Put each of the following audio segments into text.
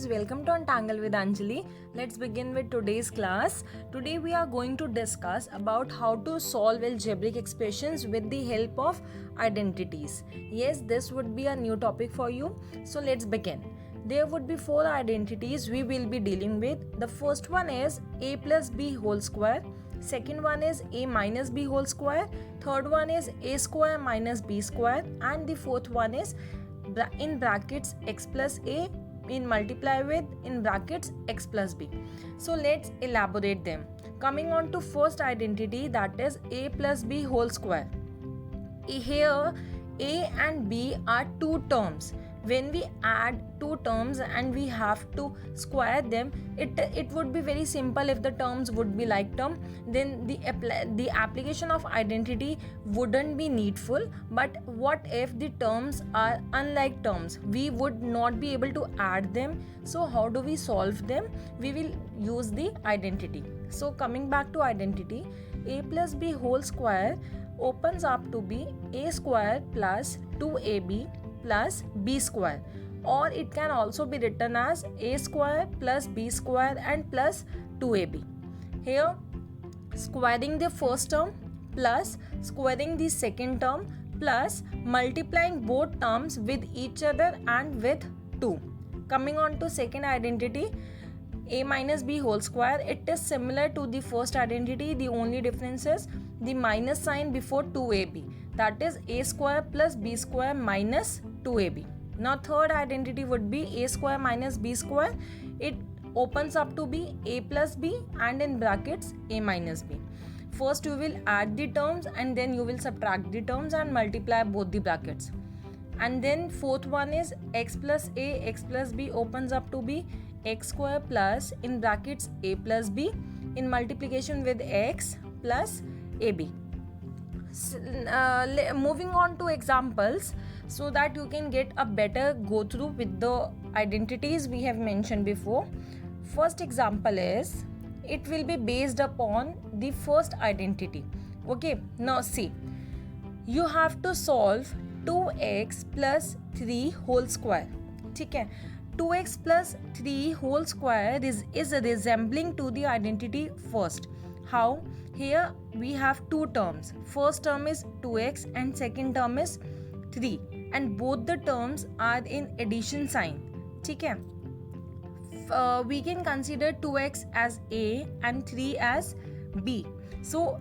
guys, welcome to Untangle with Anjali. Let's begin with today's class. Today we are going to discuss about how to solve algebraic expressions with the help of identities. Yes, this would be a new topic for you. So let's begin. There would be 4 identities we will be dealing with. The first one is a plus b whole square. Second one is a minus b whole square. Third one is a square minus b square. And the fourth one is in brackets x plus a in multiply with in brackets x plus b. So let's elaborate them. Coming on to first identity, that is a plus b whole square. Here a and b are two terms. When we add two terms and we have to square them, it would be very simple if the terms would be like term, then the application of identity wouldn't be needful. But what if the terms are unlike terms? We would not be able to add them. So how do we solve them? We will use the identity. So coming back to identity, a plus b whole square opens up to be a square plus 2ab plus b square, or it can also be written as a square plus b square and plus 2ab. Here squaring the first term plus squaring the second term plus multiplying both terms with each other and with 2. Coming on to second identity, a minus b whole square, it is similar to the first identity. The only difference is the minus sign before 2ab, that is a square plus b square minus 2ab. Now third identity would be a square minus b square. It opens up to be a plus b and in brackets a minus b. First you will add the terms and then you will subtract the terms and multiply both the brackets. And then fourth one is x plus a, x plus b opens up to be x square plus in brackets a plus b in multiplication with x plus ab. Moving on to examples so that you can get a better go through with the identities we have mentioned before. First example is, it will be based upon the first identity. Okay, now see, you have to solve 2x plus 3 whole square. ठीक है, 2x plus 3 whole square is resembling to the identity first. How? Here we have two terms. First term is 2x and second term is 3, and both the terms are in addition sign. ठीक है, we can consider 2x as a and 3 as b. So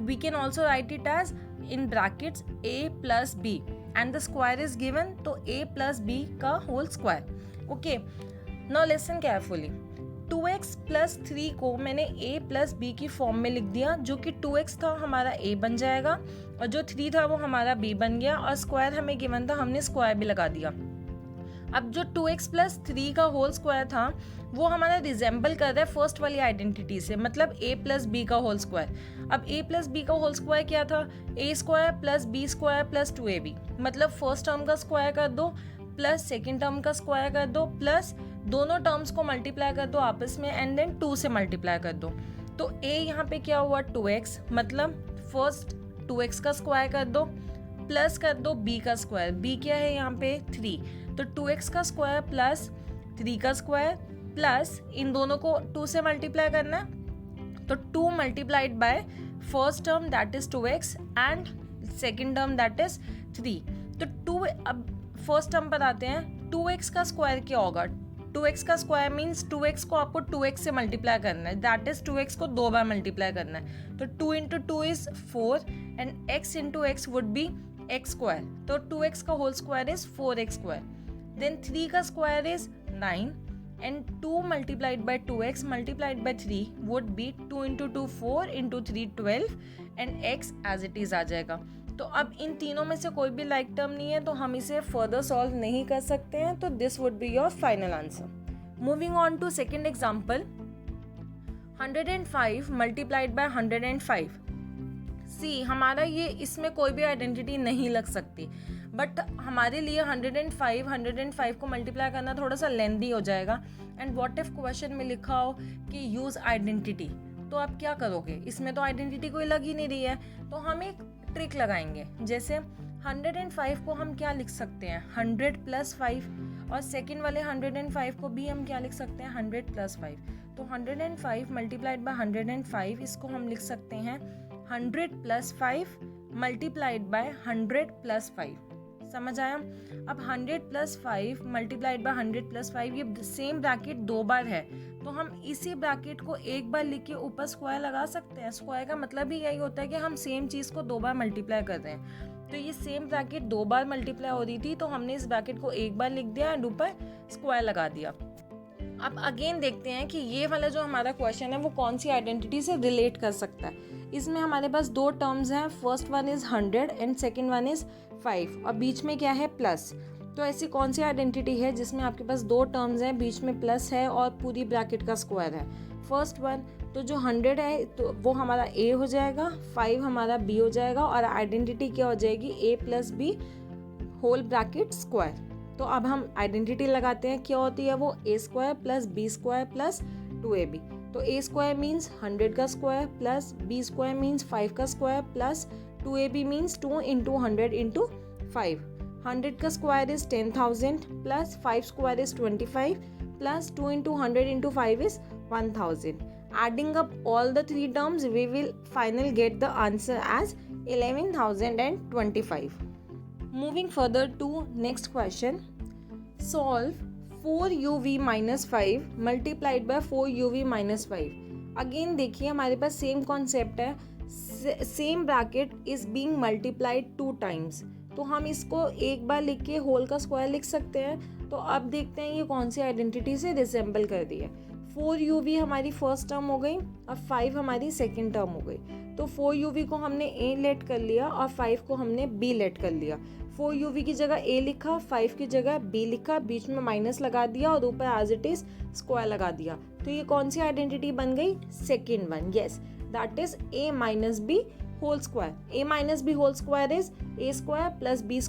we can also write it as in brackets a plus b, and the square is given to a plus b का whole square. Okay, now listen carefully. 2x plus 3 को मैंने a plus b की form में लिख दिया, जो कि 2x था हमारा a बन जाएगा और जो 3 था वो हमारा b बन गया, और स्क्वायर हमें गिवन था, हमने स्क्वायर भी लगा दिया. अब जो 2x plus 3 का होल स्क्वायर था वो हमारा रिजेंबल कर रहा है फर्स्ट वाली आइडेंटिटी से, मतलब a plus b का होल स्क्वायर. अब a plus b का होल स्क्वायर क्या था? a square plus b square plus 2ab, मतलब फर्स्ट टर्म का स्क्वायर कर दो प्लस सेकेंड टर्म का स्क्वायर कर दो प्लस दोनों टर्म्स को मल्टीप्लाई कर दो आपस में एंड देन 2 से मल्टीप्लाई कर दो. तो a यहाँ पे क्या हुआ? 2x, मतलब फर्स्ट 2x का स्क्वायर कर दो प्लस कर दो b का स्क्वायर. b क्या है यहाँ पे? 3. तो 2x का स्क्वायर प्लस 3 का स्क्वायर प्लस इन दोनों को 2 से मल्टीप्लाई करना है, तो 2 multiplied by first term that is 2x and second term that is 3. तो 2, अब फर्स्ट टर्म पर आते हैं. 2x का स्क्वायर क्या होगा? 2x का स्क्वायर मीन्स 2x को आपको 2x से मल्टीप्लाई करना है, दैट इज 2x को 2 बार मल्टीप्लाई करना है. तो 2 into 2 is 4 and x into x would be x square. तो 2x का whole square is 4x square. Then 3 का square is 9 and 2 multiplied by 2x multiplied by 3 would be 2 into 2 4 into 3 12 and x as it is आ जाएगा. तो अब इन तीनों में से कोई भी लाइक टर्म नहीं है, तो हम इसे फर्दर सॉल्व नहीं कर सकते हैं. तो this would be your final answer. Moving on to second example, 105 multiplied by 105. See, हमारा ये इसमें कोई भी आइडेंटिटी नहीं लग सकती, बट हमारे लिए 105 को मल्टीप्लाई करना थोड़ा सा लेंदी हो जाएगा. एंड व्हाट इफ क्वेश्चन में लिखा हो कि यूज आइडेंटिटी, तो आप क्या करोगे? इसमें तो आइडेंटिटी कोई लग ही नहीं रही है. तो हम एक ट्रिक लगाएंगे. जैसे 105 को हम क्या लिख सकते हैं? 100 प्लस 5. और सेकंड वाले 105 को भी हम क्या लिख सकते हैं 100 + 5। तो 105 मल्टीप्लाइड बाय 105 इसको हम लिख सकते हैं 100 + 5 मल्टीप्लाइड बाय 100 + 5। समझ आया? अब 100 + 5 मल्टीप्लाइड बाय 100 + 5 ये सेम ब्रैकेट 2 बार है, तो हम इसी ब्रैकेट को एक बार लिख के ऊपर स्क्वायर लगा सकते हैं। स्क्वायर का मतलब ही यही होता है कि हम सेम चीज़ को 2 बार मल्टीप्लाई कर रहे हैं। तो ये सेम ब्रैकेट 2 बार मल्टीप्लाई हो रही थी, तो हमने इस ब्रैकेट को एक बार लिख दिया एंड ऊपर स्क्वायर लगा दिया। अब अगेन देखते हैं कि ये वाला जो हमारा क्वेश्चन है वो कौन सी आइडेंटिटी से रिलेट कर सकता है। इसमें हमारे पास 2 टर्म्स हैं, first one is 100 and second one is 5 और बीच में क्या है प्लस। तो ऐसी कौन सी आइडेंटिटी है जिसमें आपके पास 2 टर्म्स हैं, बीच में प्लस है और पूरी ब्रैकेट का स्क्वायर है। फर्स्ट वन तो जो 100 है तो वो हमारा ए हो जाएगा, 5 हमारा बी हो जाएगा और आइडेंटिटी क्या हो जाएगी a + b whole bracket square. तो अब हम आइडेंटिटी लगाते हैं, क्या होती है वो a² + b² + 2ab। तो a² मीन्स 100 का स्क्वायर प्लस b² मीन्स 5 का स्क्वायर प्लस 2ab मीन्स 2 × 100 × 5। 100 का square is 10,000 plus 5² is 25 plus 2 × 100 × 5 is 1000. Adding up all the 3 terms, we will finally get the answer as 11,025. Moving further to next question. Solve 4uv - 5 multiplied by 4uv - 5. Again देखिए हमारे पास same concept है, same bracket is being multiplied 2 times। तो हम इसको एक बार लिख के whole का स्क्वायर लिख सकते हैं। तो अब देखते हैं ये कौन सी आइडेंटिटी से रिसेंबल कर दी है। 4uv हमारी फर्स्ट टर्म हो गई और 5 हमारी सेकंड टर्म हो गई। तो 4uv को हमने a लेट कर लिया और 5 को हमने b लेट कर लिया। 4uv की जगह a लिखा, 5 की जगह b लिखा, बीच में माइनस लगा दिया और ऊपर एज इट इज स्क्वायर लगा दिया। तो ये कौन सी आइडेंटिटी बन गई? Second one, yes, that is a - b whole square. a - b whole square is a² + b² -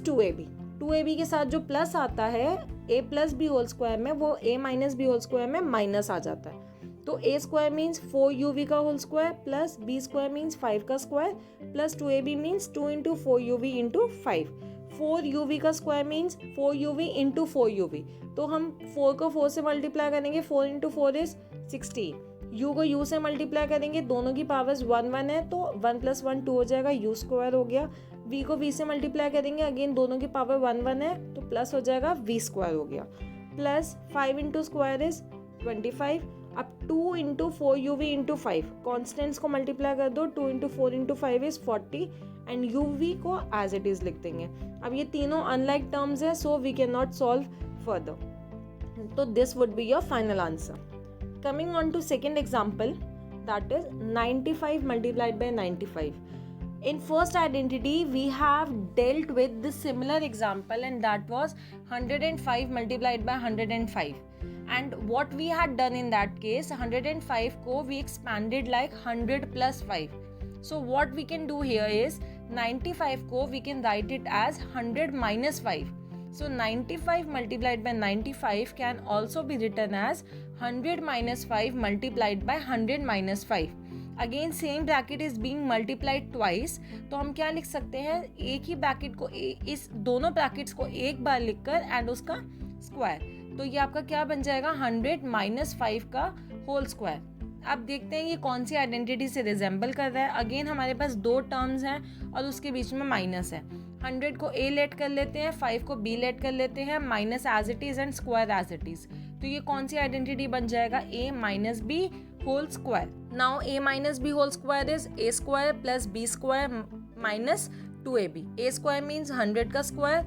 2ab। 2ab के साथ जो प्लस आता है a + b होल स्क्वायर में, वो a - b होल स्क्वायर में माइनस आ जाता है। तो a² मीन्स 4uv का whole square plus b² means 5 का square plus 2ab means 2 × 4uv × 5। 4uv का स्क्वायर मीन्स 4uv × 4uv। तो हम 4 को 4 से मल्टीप्लाई करेंगे, 4 × 4 इज 16। u को u से मल्टीप्लाई करेंगे, दोनों की पावर्स 1 1 है तो 1 + 1 2 हो जाएगा, u² हो गया। v को v से मल्टीप्लाई करेंगे, अगेन दोनों की पावर 1 1 है तो प्लस हो जाएगा, v² हो गया। Plus 5 × square is 25। अब 2 × 4uv × 5 कॉन्स्टेंट्स को मल्टीप्लाई कर दो, 2 × 4 × 5 इज 40 एंड uv को एज इट इज लिख देंगे। अब ये तीनों अनलाइक टर्म्स है, so we can not solve further. तो this would be your final answer. Coming on to second example, that is 95 multiplied by 95. In first identity, we have dealt with the similar example and that was 105 multiplied by 105. And what we had done in that case, 105 ko we expanded like 100 + 5. So what we can do here is 95 ko we can write it as 100 - 5. So 95 multiplied by 95 can also be written as 100 - 5 multiplied by 100 - 5. Again same bracket is being multiplied twice. तो हम क्या लिख सकते हैं, एक ही bracket को इस दोनों ब्रैकेट्स को एक बार लिखकर एंड उसका स्क्वायर। तो ये आपका क्या बन जाएगा 100 - 5 का होल स्क्वायर। अब देखते हैं ये कौन सी आइडेंटिटी से रिजेंबल कर रहा है। अगेन हमारे पास 2 टर्म्स हैं और उसके बीच में माइनस है। 100 को a लेट कर लेते हैं, 5 को b लेट कर लेते हैं, minus as it is and square as it is. तो ये कौन सी आइडेंटिटी बन जाएगा, a - b whole square. Now a - b whole square is a² + b² - 2ab। a² means 100 का स्क्वायर,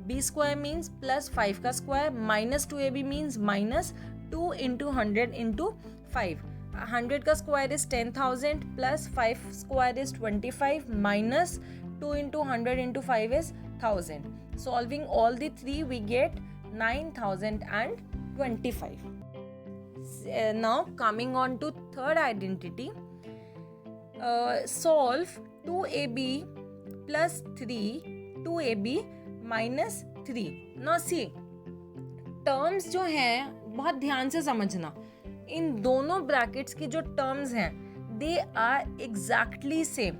b² मीन्स +5 का स्क्वायर, -2ab मीन्स -2 × 100 × 5। 100 का square is 10,000 plus 5 square is 25 minus 2 × 100 × 5 is 1000. Solving all the three we get 9,025. Now coming on to third identity. Solve 2ab + 3 2ab - 3. Now see, terms जो हैं बहुत ध्यान से समझना। इन दोनों brackets की जो टर्म्स हैं they are exactly same.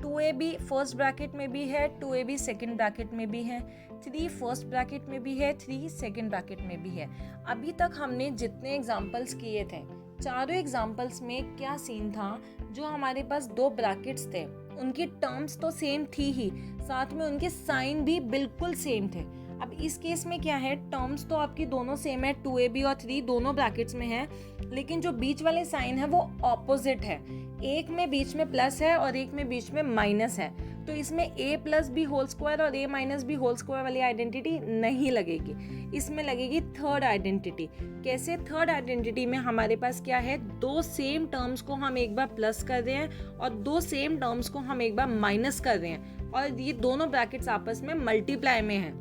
2ab first bracket में भी है, 2ab सेकंड ब्रैकेट में भी है, 3 फर्स्ट ब्रैकेट में भी है, 3 सेकंड ब्रैकेट में भी है। अभी तक हमने जितने एग्जाम्पल्स किए थे, चारों एग्जाम्पल्स में क्या सीन था, जो हमारे पास 2 ब्रैकेट्स थे उनकी टर्म्स तो सेम थी ही, साथ में उनके साइन भी बिल्कुल सेम थे। अब इस केस में क्या है, टर्म्स तो आपकी दोनों सेम है, 2ab और 3 दोनों ब्रैकेट्स में है, लेकिन जो बीच वाले साइन है वो ऑपोजिट है। एक में बीच में प्लस है और एक में बीच में माइनस है, तो इसमें a plus b whole square और a minus b whole square वाली आइडेंटिटी नहीं लगेगी, इसमें लगेगी थर्ड आइडेंटिटी। कैसे? थर्ड आइडेंटिटी में हमारे पास क्या है, 2 सेम टर्म्स को हम एक बार प्लस कर रहे हैं और 2 सेम टर्म्स को हम एक बार माइनस कर रहे हैं, और ये दोनों ब्रैकेट्स आपस में मल्टीप्लाई में हैं।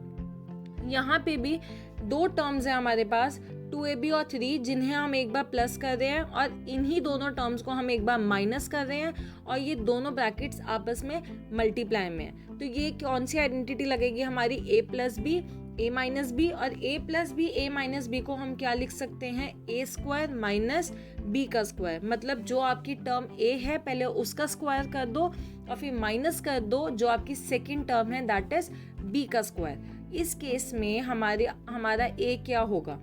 यहाँ पे भी 2 टर्म्स हैं हमारे पास, 2ab और 3, जिन्हें हम एक बार प्लस कर रहे हैं और इन्हीं दोनों टर्म्स को हम एक बार माइनस कर रहे हैं, और ये दोनों ब्रैकेट्स आपस में मल्टीप्लाई में हैं। तो ये कौन सी आइडेंटिटी लगेगी हमारी, a plus b, a minus b, और a plus b, a minus b को हम क्या लिख सकते हैं, a स्क्वायर माइनस b का स्क्वायर। मतलब जो आपकी टर्म a है पहले उसका स्क्वायर कर दो और फिर माइनस कर दो जो आपकी सेकेंड टर्म है, दैट इज b का स्क्वायर। इस केस में हमारा a क्या होगा,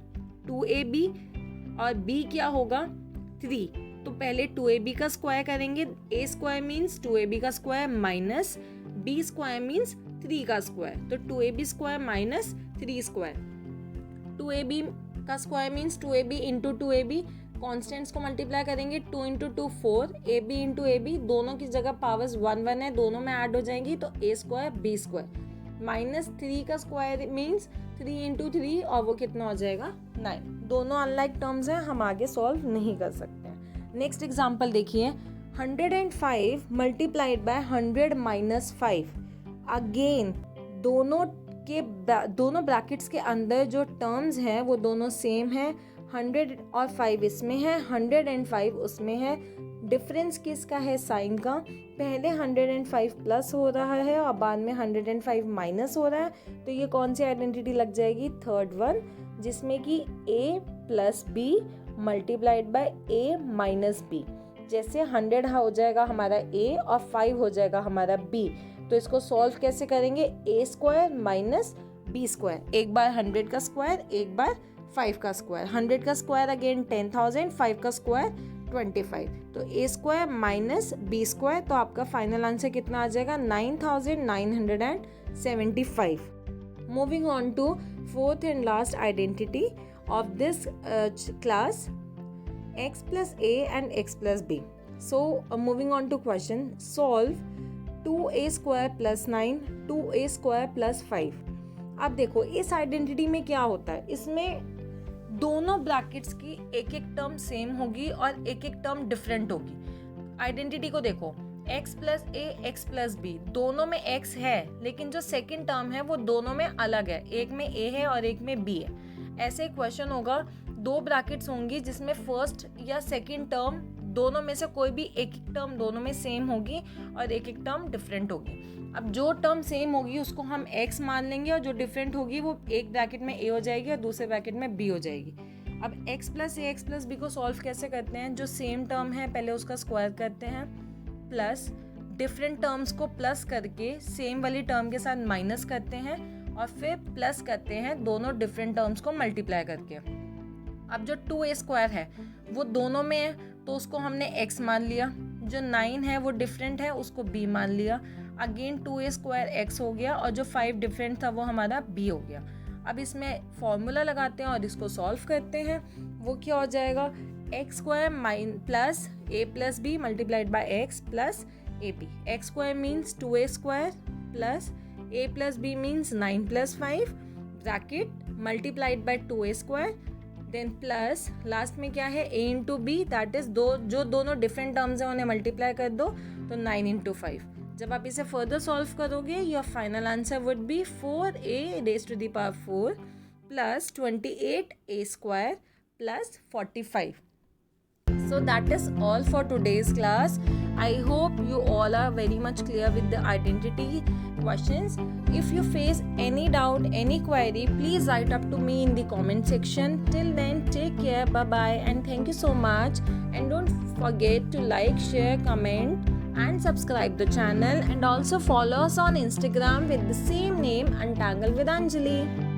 2ab, और b क्या होगा, 3। तो पहले 2ab का स्क्वायर करेंगे, a स्क्वायर मीन्स 2ab का square minus b square means 3 का स्क्वायर, तो 2ab square minus 3 square. 2ab का square means 2ab into 2ab, constants को मल्टीप्लाई करेंगे, 2 इंटू 2 4, ab इंटू ab, दोनों की जगह पावर्स 1 1 है, दोनों में ऐड हो जाएंगी, तो a square b square minus 3 का स्क्वायर मीन्स 3 इंटू 3, और वो कितना हो जाएगा, 9। दोनों अनलाइक टर्म्स हैं, हम आगे सॉल्व नहीं कर सकते हैं। नेक्स्ट एग्जांपल देखिए, 105 मल्टीप्लाइड बाय 100 माइनस 5। अगेन दोनों ब्रैकेट्स के अंदर जो टर्म्स हैं वो दोनों सेम है, 100 और 5 इसमें है, 105 उसमें है। डिफरेंस किसका है, साइन का। पहले 105 प्लस हो रहा है और बाद में 105 माइनस हो रहा है, तो ये कौन सी आइडेंटिटी लग जाएगी, थर्ड वन, जिसमें कि a plus b multiplied by a minus b. जैसे 100 हो जाएगा हमारा a और 5 हो जाएगा हमारा b, तो इसको सॉल्व कैसे करेंगे, a square minus b square, एक बार 100 का स्क्वायर, एक बार 5 का स्क्वायर। 100 का स्क्वायर अगेन 10,000, 5 का स्क्वायर 25, तो a square minus b square, तो आपका फाइनल आंसर कितना आ जाएगा, 9,975। Moving on to fourth and last identity of this class, x plus a and x plus b. So moving on to question, solve 2a square plus 9, 2a square plus 5. अब देखो इस identity में क्या होता है, इसमें दोनों ब्रैकेट्स की एक एक टर्म सेम होगी और एक एक टर्म डिफरेंट होगी। आइडेंटिटी को देखो, x प्लस ए, x प्लस बी, दोनों में x है, लेकिन जो सेकंड टर्म है वो दोनों में अलग है, एक में a है और एक में b है। ऐसे क्वेश्चन होगा, 2 ब्रैकेट्स होंगी जिसमें फर्स्ट या सेकंड टर्म दोनों में से कोई भी एक एक टर्म दोनों में सेम होगी और एक एक टर्म डिफरेंट होगी। अब जो टर्म सेम होगी उसको हम x मान लेंगे और जो डिफरेंट होगी वो एक ब्रैकेट में a हो जाएगी और दूसरे ब्रैकेट में b हो जाएगी। अब x प्लस ए, x प्लस बी को सॉल्व कैसे करते हैं, जो सेम टर्म है पहले उसका स्क्वायर करते हैं, प्लस डिफरेंट टर्म्स को प्लस करके सेम वाली टर्म के साथ माइनस करते हैं और फिर प्लस करते हैं दोनों डिफरेंट टर्म्स को मल्टीप्लाई करके। अब जो 2a स्क्वायर है वो दोनों में है, तो उसको हमने x मान लिया, जो 9 है वो डिफरेंट है उसको b मान लिया, अगेन 2a स्क्वायर x हो गया और जो 5 डिफरेंट था वो हमारा b हो गया। अब इसमें फॉर्मूला लगाते हैं और इसको सॉल्व करते हैं, वो क्या हो जाएगा, x square plus a plus b multiplied by x plus ab। x square means 2a square plus a plus b means 9 plus 5 bracket multiplied by 2a square, then plus last में क्या है a into b, that is जो दोनों different terms हैं उन्हें multiply कर दो तो 9 इंटू 5। जब आप इसे फर्दर सॉल्व करोगे your final answer would be 4a raised to the power 4 plus 28a square plus 45। So that is all for today's class. I hope you all are very much clear with the identity questions. If you face any doubt, any query, please write up to me in the comment section. Till then, take care, bye bye, and thank you so much. And don't forget to like, share, comment and subscribe the channel, and also follow us on Instagram with the same name, Untangle with Anjali.